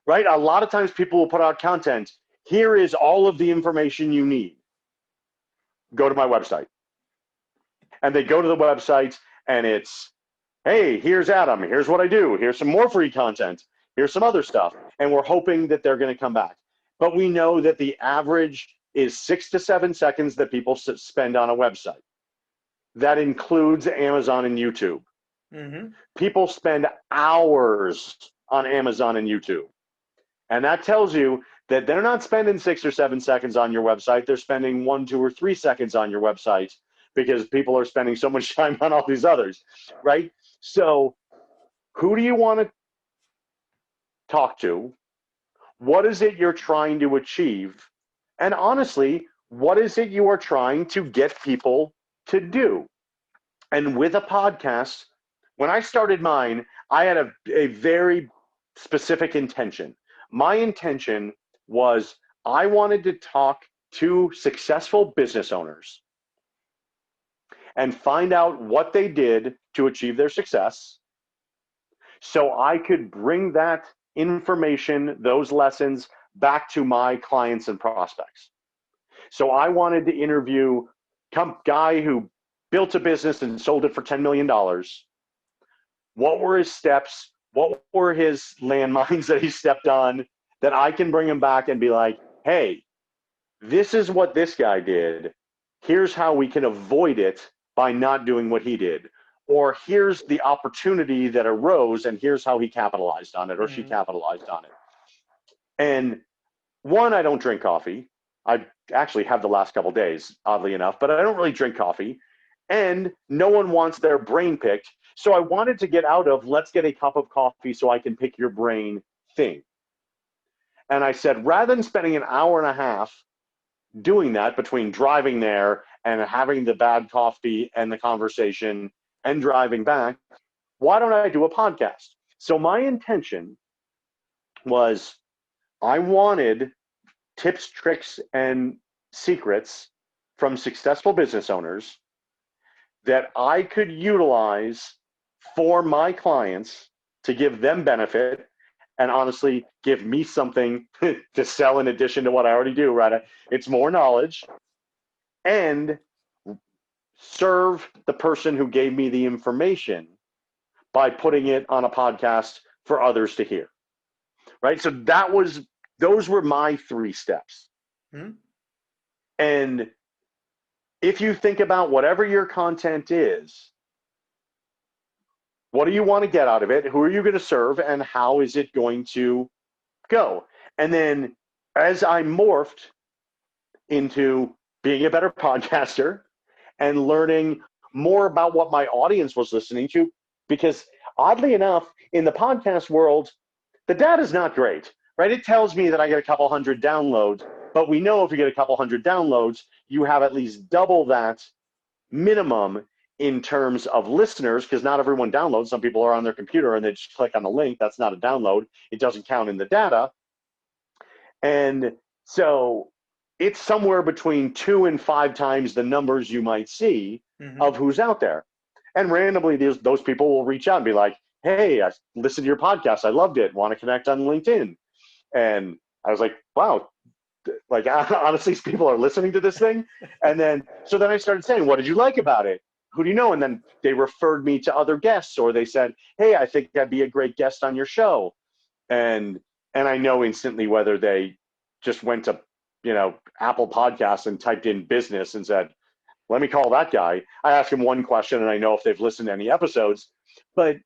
Right? A lot of times people will put out content. Here is all of the information you need. Go to my website. And they go to the website and it's, hey, here's Adam. Here's what I do. Here's some more free content. Here's some other stuff. And we're hoping that they're going to come back. But we know that the average is 6 to 7 seconds that people spend on a website. That includes Amazon and YouTube. Mm-hmm. People spend hours on Amazon and YouTube. And that tells you that they're not spending 6 or 7 seconds on your website. They're spending 1, 2, or 3 seconds on your website because people are spending so much time on all these others, right? So who do you want to talk to? What is it you're trying to achieve? And honestly, what is it you are trying to get people to do? And with a podcast, when I started mine, I had a very specific intention. My intention was I wanted to talk to successful business owners and find out what they did to achieve their success so I could bring that information, those lessons, back to my clients and prospects. So I wanted to interview a guy who built a business and sold it for $10 million. What were his steps? What were his landmines that he stepped on that I can bring him back and be like, hey, this is what this guy did. Here's how we can avoid it by not doing what he did. Or here's the opportunity that arose and here's how he capitalized on it or she capitalized on it. And one, I don't drink coffee. I actually have the last couple of days, oddly enough, but I don't really drink coffee. And no one wants their brain picked. So I wanted to get out of let's get a cup of coffee so I can pick your brain thing. And I said, rather than spending an hour and a half doing that between driving there and having the bad coffee and the conversation and driving back, why don't I do a podcast? So my intention was I wanted tips, tricks, and secrets from successful business owners that I could utilize for my clients to give them benefit and honestly give me something to sell in addition to what I already do, right? It's more knowledge and serve the person who gave me the information by putting it on a podcast for others to hear, right? So those were my 3 steps. And if you think about whatever your content is, what do you want to get out of it? Who are you going to serve? And how is it going to go? And then as I morphed into being a better podcaster and learning more about what my audience was listening to, because oddly enough, in the podcast world, the data is not great, right? It tells me that I get a couple hundred downloads, but we know if you get a couple hundred downloads, you have at least double that minimum in terms of listeners, because not everyone downloads. Some people are on their computer and they just click on the link. That's not a download. It doesn't count in the data. And so it's somewhere between 2 and 5 times the numbers you might see of who's out there. And randomly, those people will reach out and be like, hey, I listened to your podcast. I loved it. Want to connect on LinkedIn? And I was like, wow, like honestly, people are listening to this thing. And then I started saying, what did you like about it? Who do you know? And then they referred me to other guests, or they said, hey, I think that'd be a great guest on your show. And I know instantly whether they just went to, Apple Podcasts and typed in business and said, let me call that guy. I ask him one question and I know if they've listened to any episodes. But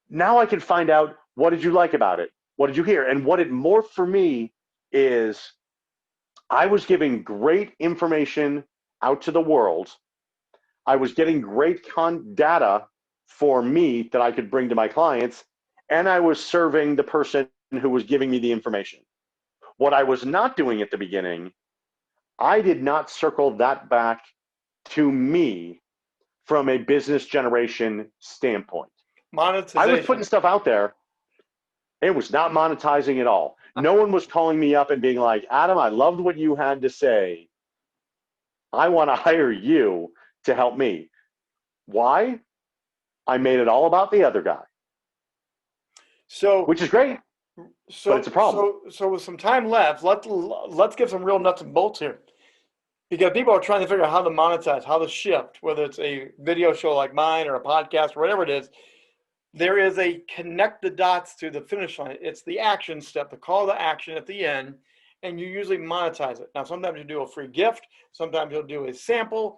now I can find out, what did you like about it? What did you hear? And what it morphed for me is I was giving great information out to the world. I was getting great data for me that I could bring to my clients, and I was serving the person who was giving me the information. What I was not doing at the beginning, I did not circle that back to me from a business generation standpoint. Monetization. I was putting stuff out there. It was not monetizing at all. No one was calling me up and being like, Adam, I loved what you had to say. I want to hire you to help me. Why? I made it all about the other guy. So, which is great, but it's a problem. So with some time left, let's get some real nuts and bolts here. Because people are trying to figure out how to monetize, how to shift, whether it's a video show like mine or a podcast or whatever it is. There is a connect the dots to the finish line. It's the action step, the call to action at the end, and you usually monetize it. Now, sometimes you do a free gift. Sometimes you'll do a sample.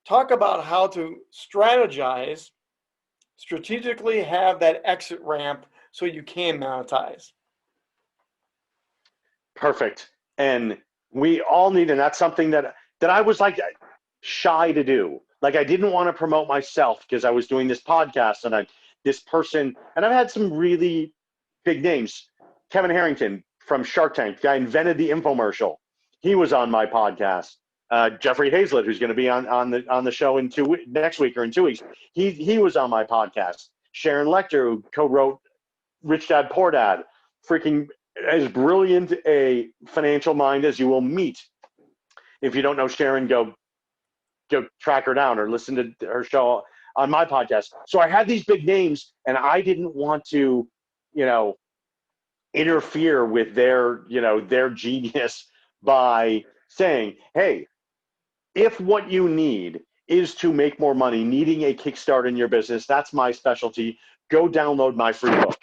Talk about how to strategize, strategically have that exit ramp so you can monetize. Perfect. And we all need, and that's something that I was like shy to do. Like I didn't want to promote myself because I was doing this podcast and this person, and I've had some really big names. Kevin Harrington from Shark Tank, the guy invented the infomercial. He was on my podcast. Jeffrey Hazlett, who's going to be on the show next week or in 2 weeks, he was on my podcast. Sharon Lecter, who co-wrote Rich Dad Poor Dad, freaking as brilliant a financial mind as you will meet. If you don't know Sharon, go track her down or listen to her show on my podcast. So I had these big names, and I didn't want to, interfere with their genius by saying, hey, if what you need is to make more money, needing a kickstart in your business, that's my specialty. Go download my free book,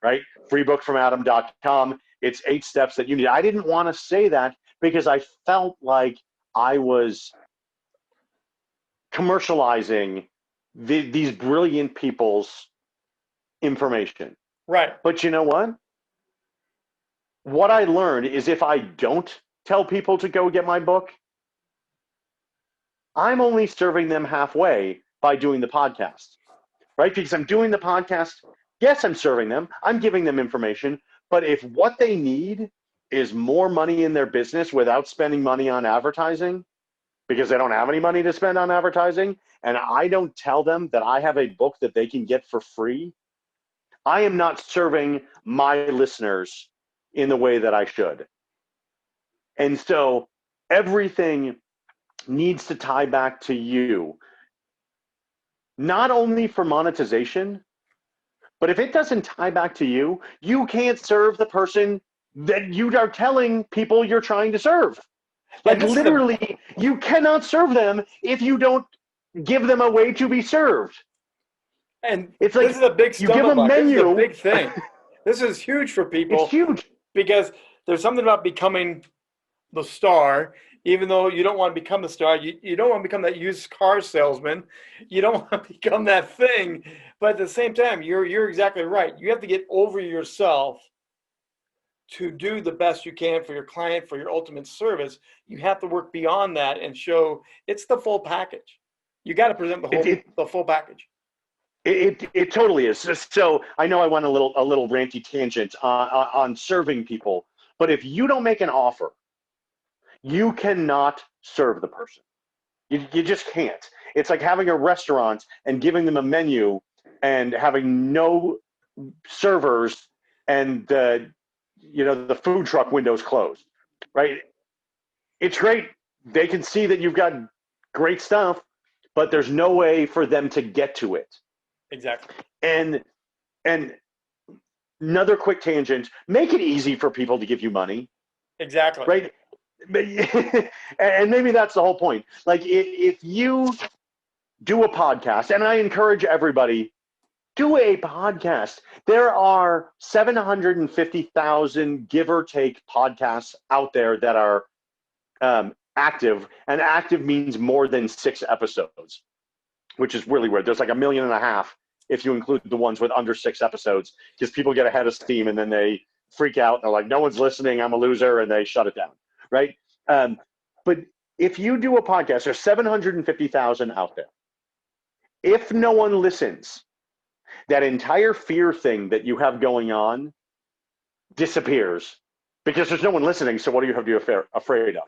right? Freebookfromadam.com. It's 8 steps that you need. I didn't want to say that because I felt like I was commercializing these brilliant people's information. Right. But you know what? What I learned is if I don't tell people to go get my book, I'm only serving them halfway by doing the podcast, right? Because I'm doing the podcast. Yes, I'm serving them. I'm giving them information. But if what they need is more money in their business without spending money on advertising, because they don't have any money to spend on advertising, and I don't tell them that I have a book that they can get for free, I am not serving my listeners in the way that I should. And so everything needs to tie back to you, not only for monetization, but if it doesn't tie back to you, you can't serve the person that you are telling people you're trying to serve. Like literally, you cannot serve them if you don't give them a way to be served. And it's like this is a big you give stumbling a block. This is a menu. big thing. This is huge for people. It's huge. Because there's something about becoming the star, even though you don't want to become the star. You don't want to become that used car salesman. You don't want to become that thing. But at the same time, you're exactly right. You have to get over yourself to do the best you can for your client, for your ultimate service. You have to work beyond that and show it's the full package. You got to present the full package. It totally is. So I know I went a little ranty tangent on serving people, but if you don't make an offer, you cannot serve the person. You just can't. It's like having a restaurant and giving them a menu and having no servers and the food truck windows closed, right? It's great. They can see that you've got great stuff, but there's no way for them to get to it. Exactly. And another quick tangent, make it easy for people to give you money. Exactly. Right? And maybe that's the whole point. Like if you do a podcast, and I encourage everybody, do a podcast. There are 750,000, give or take, podcasts out there that are active, and active means more than 6 episodes, which is really weird. There's like 1.5 million if you include the ones with under 6 episodes, because people get ahead of steam and then they freak out and they're like, no one's listening, I'm a loser, and they shut it down, right? But if you do a podcast, there's 750,000 out there. If no one listens, that entire fear thing that you have going on disappears because there's no one listening, so what do you have to be afraid of?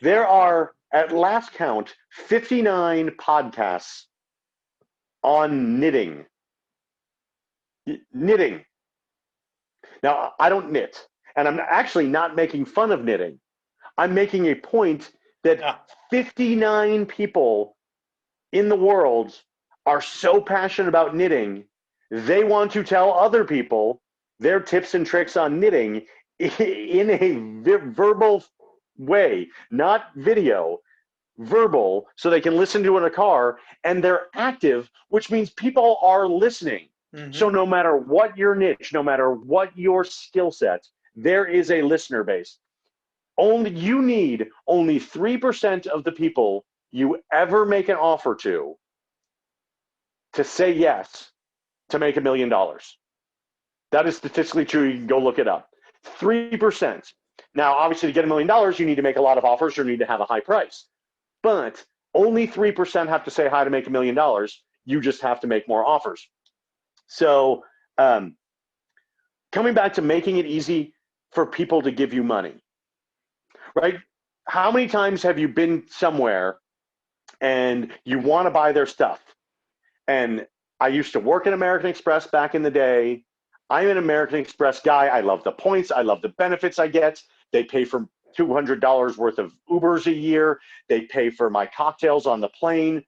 There are, at last count, 59 podcasts on knitting. Knitting. Now, I don't knit, and I'm actually not making fun of knitting. I'm making a point that 59 people in the world are so passionate about knitting, they want to tell other people their tips and tricks on knitting in a verbal way, not video, verbal, so they can listen to it in a car, and they're active, which means people are listening. Mm-hmm. So no matter what your niche, no matter what your skill set, there is a listener base. You need only 3% of the people you ever make an offer to say yes to make $1 million. That is statistically true. You can go look it up. 3%. Now, obviously, to get $1 million, you need to make a lot of offers or need to have a high price. But only 3% have to say hi to make $1 million. You just have to make more offers. So coming back to making it easy for people to give you money, right? How many times have you been somewhere and you want to buy their stuff? And I used to work at American Express back in the day. I'm an American Express guy. I love the points. I love the benefits I get. They pay for $200 worth of Ubers a year. They pay for my cocktails on the plane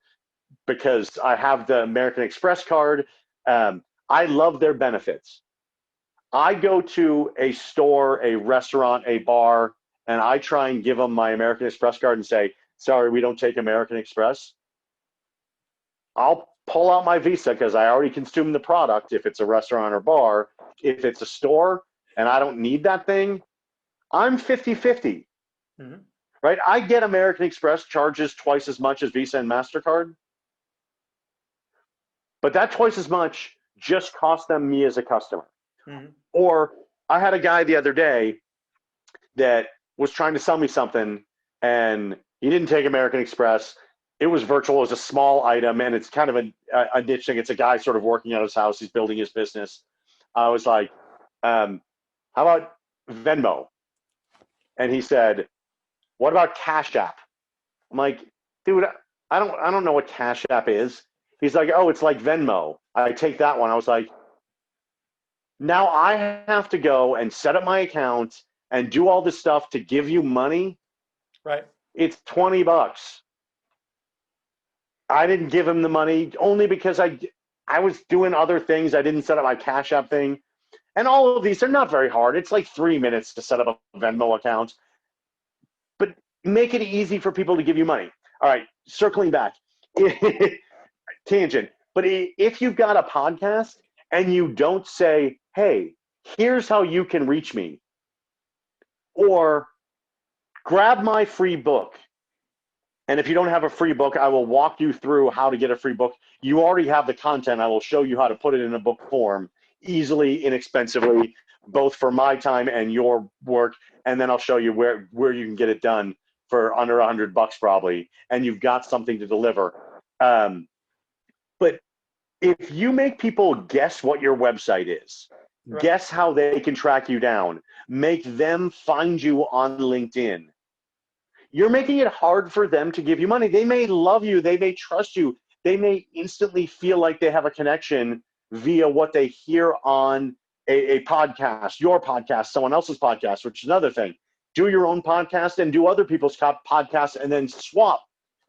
because I have the American Express card. I love their benefits. I go to a store, a restaurant, a bar, and I try and give them my American Express card and say, sorry, we don't take American Express. I'll pull out my Visa because I already consumed the product if it's a restaurant or bar. If it's a store and I don't need that thing, I'm 50-50, right? I get American Express charges twice as much as Visa and MasterCard, but that twice as much just cost them me as a customer. Or I had a guy the other day that was trying to sell me something and he didn't take American Express. It was virtual. It was a small item and it's kind of a niche thing. It's a guy sort of working out his house. He's building his business. I was like, how about Venmo? And he said, what about Cash App? I'm like, dude, I don't know what Cash App is. He's like, oh, it's like Venmo. I take that one. I was like, now I have to go and set up my account and do all this stuff to give you money. Right. It's $20. I didn't give him the money only because I was doing other things. I didn't set up my Cash App thing. And all of these are not very hard. It's like 3 minutes to set up a Venmo account. But make it easy for people to give you money. All right, circling back. Tangent. But if you've got a podcast and you don't say, hey, here's how you can reach me, or grab my free book. And if you don't have a free book, I will walk you through how to get a free book. You already have the content. I will show you how to put it in a book form easily, inexpensively, both for my time and your work. And then I'll show you where you can get it done for under $100 probably. And you've got something to deliver. But if you make people guess what your website is, right, guess how they can track you down, make them find you on LinkedIn, you're making it hard for them to give you money. They may love you. They may trust you. They may instantly feel like they have a connection via what they hear on a podcast, your podcast, someone else's podcast, which is another thing. Do your own podcast and do other people's podcasts and then swap.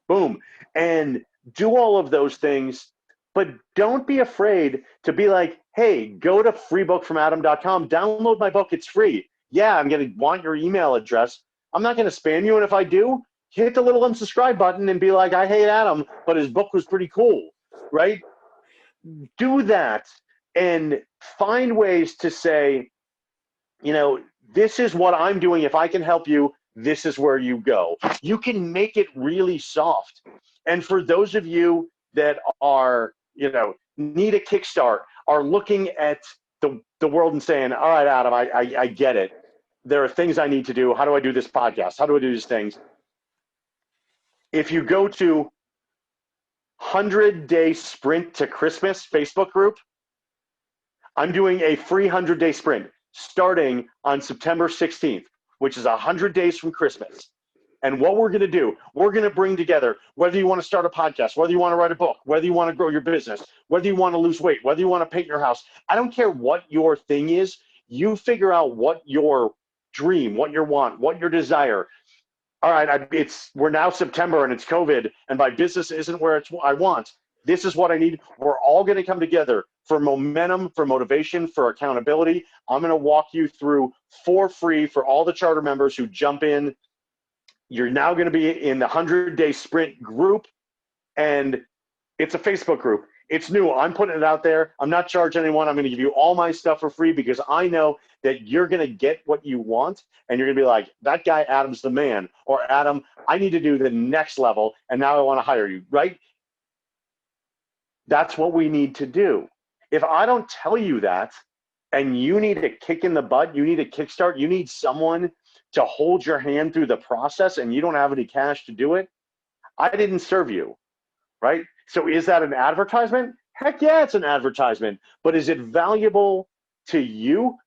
Boom. And do all of those things. But don't be afraid to be like, hey, go to freebookfromadam.com, download my book. It's free. Yeah, I'm going to want your email address. I'm not going to spam you. And if I do, hit the little unsubscribe button and be like, I hate Adam, but his book was pretty cool, right? Do that and find ways to say, you know, this is what I'm doing. If I can help you, this is where you go. You can make it really soft. And for those of you that are, you know, need a kickstart, are looking at the world and saying, all right, Adam, I get it. There are things I need to do. How do I do this podcast? How do I do these things? If you go to 100-Day Sprint to Christmas Facebook group, I'm doing a free 100-day sprint starting on September 16th, which is 100 days from Christmas. And what we're going to do, we're going to bring together, whether you want to start a podcast, whether you want to write a book, whether you want to grow your business, whether you want to lose weight, whether you want to paint your house. I don't care what your thing is. You figure out what your dream, what your want, what your desire. All right, we're now September and it's COVID and my business isn't where I want. This is what I need. We're all going to come together for momentum, for motivation, for accountability. I'm going to walk you through for free for all the charter members who jump in. You're now going to be in the 100-day sprint group, and it's a Facebook group. It's new. I'm putting it out there. I'm not charging anyone. I'm going to give you all my stuff for free because I know that you're going to get what you want, and you're going to be like, that guy Adam's the man, or Adam, I need to do the next level, and now I want to hire you, right? That's what we need to do. If I don't tell you that, and you need a kick in the butt, you need a kickstart, you need someone to hold your hand through the process, and you don't have any cash to do it, I didn't serve you, right? So is that an advertisement? Heck yeah, it's an advertisement. But is it valuable to you?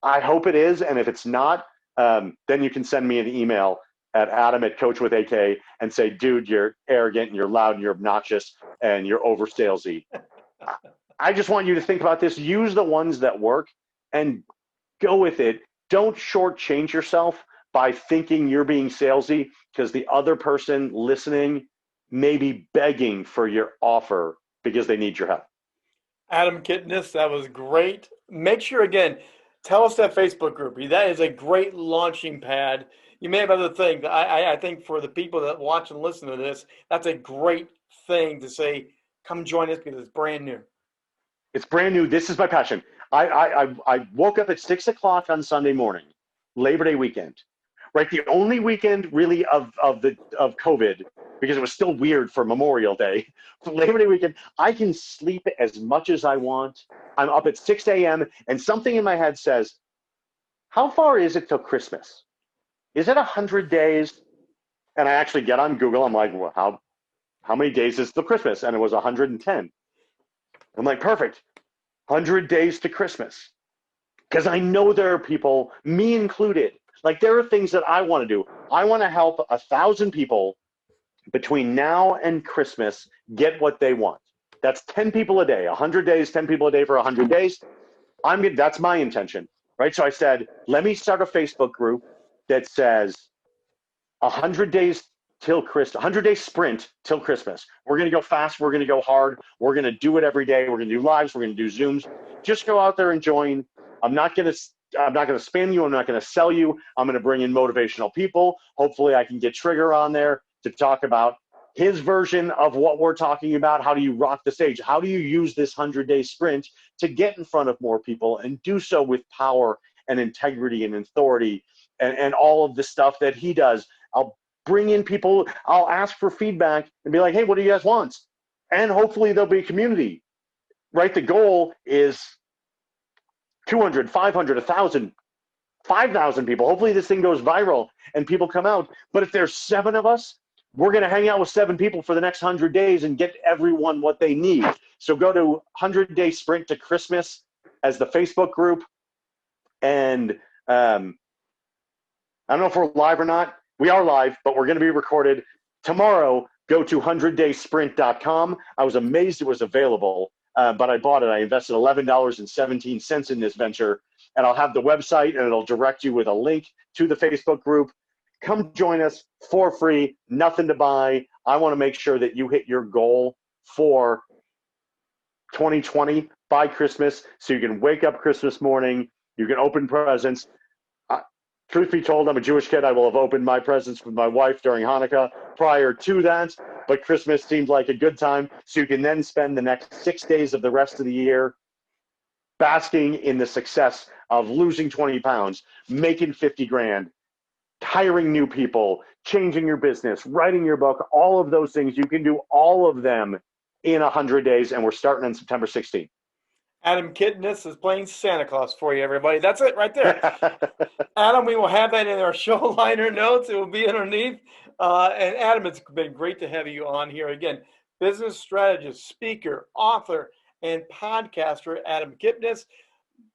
I hope it is. And if it's not, then you can send me an email at adam@coachwithak and say, dude, you're arrogant and you're loud and you're obnoxious and you're over salesy. I just want you to think about this. Use the ones that work and go with it. Don't shortchange yourself by thinking you're being salesy, because the other person listening may be begging for your offer because they need your help. Adam Kipnes, that was great. Make sure, again, tell us that Facebook group. That is a great launching pad. You may have other things. I think for the people that watch and listen to this, that's a great thing to say, come join us because it's brand new. It's brand new. This is my passion. I woke up at 6 o'clock on Sunday morning, Labor Day weekend, right? The only weekend really of COVID, because it was still weird for Memorial Day. For Labor Day weekend, I can sleep as much as I want. I'm up at 6 a.m. and something in my head says, how far is it till Christmas? Is it 100 days? And I actually get on Google. I'm like, well, how many days is till Christmas? And it was 110. I'm like, perfect. 100 days to Christmas. Because I know there are people, me included, like there are things that I want to do. I want to help 1,000 people between now and Christmas get what they want. That's 10 people a day, 100 days, 10 people a day for 100 days. That's my intention, right? So I said, let me start a Facebook group that says 100 days till Christmas, 100-day sprint till Christmas. We're going to go fast. We're going to go hard. We're going to do it every day. We're going to do lives. We're going to do Zooms. Just go out there and join. I'm not going to spam you. I'm not going to sell you. I'm going to bring in motivational people. Hopefully I can get Trigger on there to talk about his version of what we're talking about. How do you rock the stage? How do you use this 100-day sprint to get in front of more people and do so with power and integrity and authority and all of the stuff that he does? I'll bring in people. I'll ask for feedback and be like, hey, what do you guys want? And hopefully there'll be a community, right? The goal is 200, 500, 1,000, 5,000 people. Hopefully this thing goes viral and people come out. But if there's 7 of us, we're going to hang out with 7 people for the next 100 days and get everyone what they need. So go to 100-day sprint to Christmas as the Facebook group. And I don't know if we're live or not. We are live, but we're going to be recorded tomorrow. Go to 100daysprint.com. I was amazed it was available, but I bought it. I invested $11.17 in this venture, and I'll have the website, and it'll direct you with a link to the Facebook group. Come join us for free, nothing to buy. I want to make sure that you hit your goal for 2020 by Christmas, so you can wake up Christmas morning, you can open presents. Truth be told, I'm a Jewish kid. I will have opened my presents with my wife during Hanukkah prior to that, but Christmas seemed like a good time, so you can then spend the next 6 days of the rest of the year basking in the success of losing 20 pounds, making 50 grand, hiring new people, changing your business, writing your book, all of those things. You can do all of them in 100 days, and we're starting on September 16th. Adam Kipnes is playing Santa Claus for you, everybody. That's it right there. Adam, we will have that in our show liner notes. It will be underneath. And Adam, it's been great to have you on here again. Business strategist, speaker, author, and podcaster, Adam Kipnes.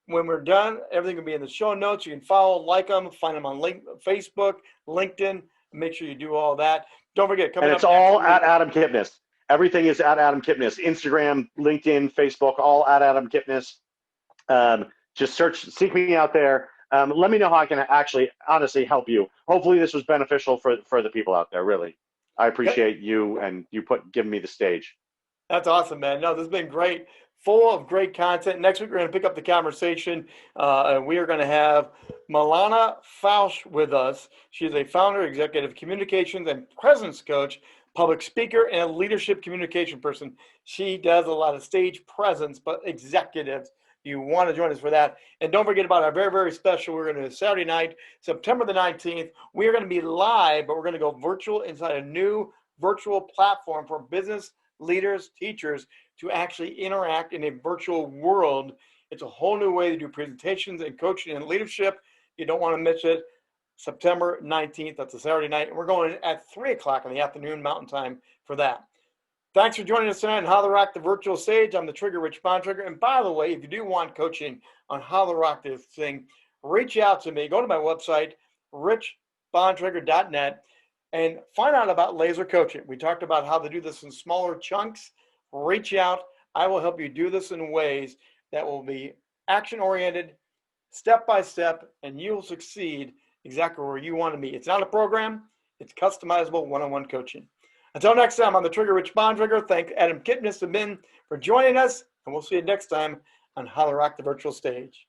When we're done, everything will be in the show notes. You can follow, like them, find them on Facebook, LinkedIn. Make sure you do all that. Don't forget, coming up. And it's all at Adam Kipnes. Everything is at Adam Kipnes. Instagram, LinkedIn, Facebook, all at Adam Kipnes. Just seek me out there. Let me know how I can actually, honestly help you. Hopefully this was beneficial for the people out there, really. I appreciate you and you giving me the stage. That's awesome, man. No, this has been great. Full of great content. Next week, we're going to pick up the conversation, and we are going to have Milana Fausch with us. She is a founder, executive communications and presence coach, public speaker, and a leadership communication person. She does a lot of stage presence, but executives. You want to join us for that. And don't forget about our very, very special. We're going to do Saturday night, September the 19th. We are going to be live, but we're going to go virtual inside a new virtual platform for business leaders, teachers to actually interact in a virtual world. It's a whole new way to do presentations and coaching and leadership. You don't want to miss it. September 19th, that's a Saturday night. And we're going at 3 o'clock in the afternoon Mountain Time for that. Thanks for joining us tonight on How to Rock the Virtual Stage. I'm the Trigger, Rich Bontrager. And by the way, if you do want coaching on how to rock this thing, reach out to me. Go to my website, richbontrager.net, and find out about laser coaching. We talked about how to do this in smaller chunks. Reach out. I will help you do this in ways that will be action-oriented, step by step, and you'll succeed exactly where you want to be. It's not a program, it's customizable one-on-one coaching. Until next time, on the Trigger, Rich Bontrager. Thank Adam Kipnes and Ben for joining us, and we'll see you next time on How to Rock the Virtual Stage.